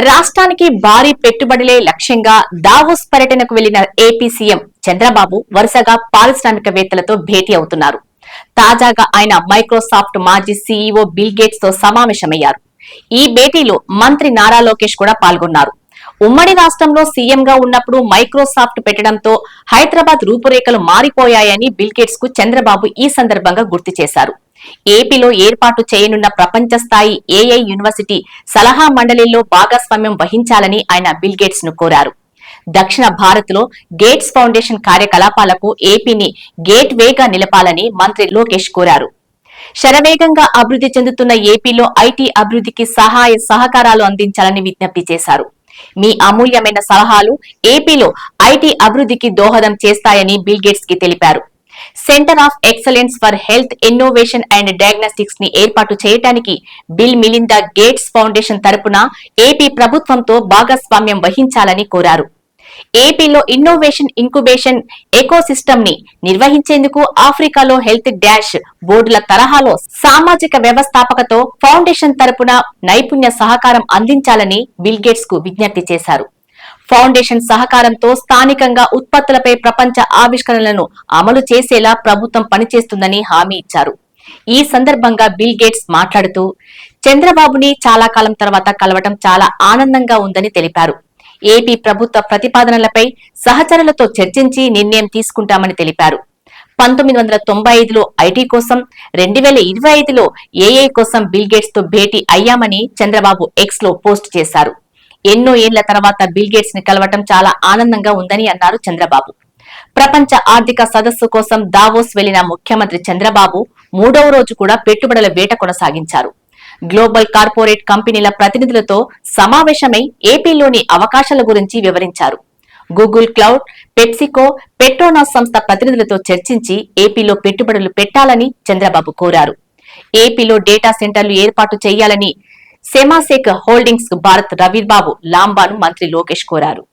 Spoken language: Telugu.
రాష్ట్రానికి భారీ పెట్టుబడులే లక్ష్యంగా దావోస్ పర్యటనకు వెళ్లిన ఏపీ సీఎం చంద్రబాబు వరుసగా పారిశ్రామికవేత్తలతో భేటీ అవుతున్నారు. తాజాగా ఆయన మైక్రోసాఫ్ట్ మాజీ సీఈఓ బిల్ గేట్స్ తో సమావేశమయ్యారు. ఈ భేటీలో మంత్రి నారా లోకేష్ కూడా పాల్గొన్నారు. ఉమ్మడి రాష్ట్రంలో సీఎంగా ఉన్నప్పుడు మైక్రోసాఫ్ట్ పెట్టడంతో హైదరాబాద్ రూపురేఖలు మారిపోయాయని బిల్ గేట్స్ కు చంద్రబాబు ఈ సందర్భంగా గుర్తు చేశారు. ఏపీలో ఏర్పాటు చేయనున్న ప్రపంచ స్థాయి ఏఐ యూనివర్సిటీ సలహా మండలిలో భాగస్వామ్యం వహించాలని ఆయన బిల్ గేట్స్ ను కోరారు. దక్షిణ భారత్ లో గేట్స్ ఫౌండేషన్ కార్యకలాపాలకు ఏపీని గేట్ వేగా నిలపాలని మంత్రి లోకేష్ కోరారు. శరవేగంగా అభివృద్ధి చెందుతున్న ఏపీలో ఐటీ అభివృద్ధికి సహాయ సహకారాలు అందించాలని విజ్ఞప్తి చేశారు. మీ అమూల్యమైన సలహాలు ఏపీలో ఐటీ అభివృద్ధికి దోహదం చేస్తాయని బిల్ గేట్స్ కి తెలిపారు. Centre of excellence for health innovation and diagnostics ని ఏర్పాటు చేయడానికి బిల్ మిలిందా గేట్స్ ఫౌండేషన్ తరపున ఏపీ ప్రభుత్వంతో భాగస్వామ్యం వహించాలని కోరారు. ఏపీలో ఇన్నోవేషన్ ఇంక్యుబేషన్ ఎకోసిస్టమ్ ని నిర్వహించేందుకు ఆఫ్రికాలో హెల్త్ డాష్ బోర్డుల తరహాలో సామాజిక వ్యవస్థాపకతో ఫౌండేషన్ తరపున నైపుణ్య సహకారం అందించాలని బిల్ గేట్స్ కు విజ్ఞప్తి చేశారు. ఫౌండేషన్ సహకారంతో స్థానికంగా ఉత్పత్తులపై ప్రపంచ ఆవిష్కరణలను అమలు చేసేలా ప్రభుత్వం పనిచేస్తుందని హామీ ఇచ్చారు. ఈ సందర్భంగా బిల్ గేట్స్ మాట్లాడుతూ చంద్రబాబుని చాలా కాలం తర్వాత కలవటం చాలా ఆనందంగా ఉందని తెలిపారు. ఏపీ ప్రభుత్వ ప్రతిపాదనలపై సహచరులతో చర్చించి నిర్ణయం తీసుకుంటామని తెలిపారు. 1995లో ఐటీ కోసం, 2025లో ఏఐ కోసం బిల్ గేట్స్ తో భేటీ అయ్యామని చంద్రబాబు ఎక్స్ లో పోస్ట్ చేశారు. ఎన్నో ఏళ్ల తర్వాత బిల్ గేట్స్ ని కలవటం చాలా ఆనందంగా ఉందని అన్నారు చంద్రబాబు. ప్రపంచ ఆర్థిక సదస్సు కోసం దావోస్ వెళ్లిన ముఖ్యమంత్రి చంద్రబాబు 3వ రోజు కూడా పెట్టుబడుల వేట కొనసాగించారు. గ్లోబల్ కార్పొరేట్ కంపెనీల ప్రతినిధులతో సమావేశమై ఏపీలోని అవకాశాల గురించి వివరించారు. గూగుల్ క్లౌడ్, పెప్సికో, పెట్రోనాస్ సంస్థ ప్రతినిధులతో చర్చించి ఏపీలో పెట్టుబడులు పెట్టాలని చంద్రబాబు కోరారు. ఏపీలో డేటా సెంటర్లు ఏర్పాటు చేయాలని సెమాసేక్ హోల్డింగ్స్ భారత్ రవిబాబు లాంబాను మంత్రి లోకేష్ కోరారు.